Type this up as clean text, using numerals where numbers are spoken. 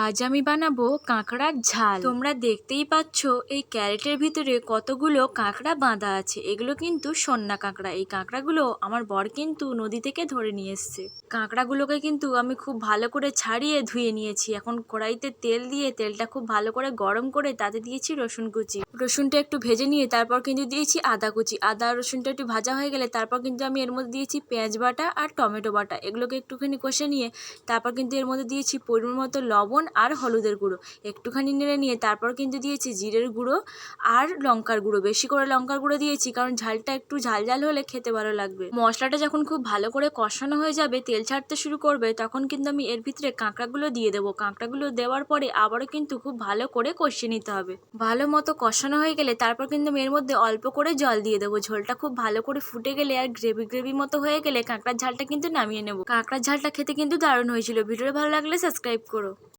আজ আমি বানাবো কাঁকড়ার ঝাল। তোমরা দেখতেই পাচ্ছ এই ক্যারেটের ভিতরে কতগুলো কাঁকড়া বাঁধা আছে। এগুলো কিন্তু সন্না কাঁকড়া। এই কাঁকড়াগুলো আমার বর কিন্তু নদী থেকে ধরে নিয়ে এসছে। কাঁকড়াগুলোকে কিন্তু আমি খুব ভালো করে ছাড়িয়ে ধুয়ে নিয়েছি। এখন কড়াইতে তেল দিয়ে তেলটা খুব ভালো করে গরম করে তাতে দিয়েছি রসুন কুচি। রসুনটা একটু ভেজে নিয়ে তারপর কিন্তু দিয়েছি আদা কুচি। আদা রসুনটা একটু ভাজা হয়ে গেলে তারপর কিন্তু আমি এর মধ্যে দিয়েছি পেঁয়াজ বাটা আর টমেটো বাটা। এগুলোকে একটুখানি কষে নিয়ে তারপর কিন্তু এর মধ্যে দিয়েছি পরিমাণ মতো লবণ আর হলুদের গুঁড়ো। একটুখানি নেড়ে নিয়ে তারপর কিন্তু দিয়েছি জিরের গুঁড়ো আর লঙ্কার গুঁড়ো। বেশি করে লঙ্কার গুঁড়ো দিয়েছি কারণ ঝালটা একটু ঝাল ঝাল হলে খেতে ভালো লাগবে। মশলাটা যখন খুব ভালো করে কষানো হয়ে যাবে, তেল ছাড়তে শুরু করবে, তখন কিন্তু আমি এর ভিতরে কাঁকড়াগুলো দিয়ে দেবো। কাঁকড়াগুলো দেওয়ার পরে আবারও কিন্তু খুব ভালো করে কষিয়ে নিতে হবে। ভালো মতো কষানো হয়ে গেলে তারপর কিন্তু আমি এর মধ্যে অল্প করে জল দিয়ে দেবো। ঝোলটা খুব ভালো করে ফুটে গেলে আর গ্রেভি গ্রেভি মতো হয়ে গেলে কাঁকড়ার ঝালটা কিন্তু নামিয়ে নেবো। কাঁকড়ার ঝালটা খেতে কিন্তু দারুণ হয়েছিল। ভিডিওটা ভালো লাগলে সাবস্ক্রাইব করো।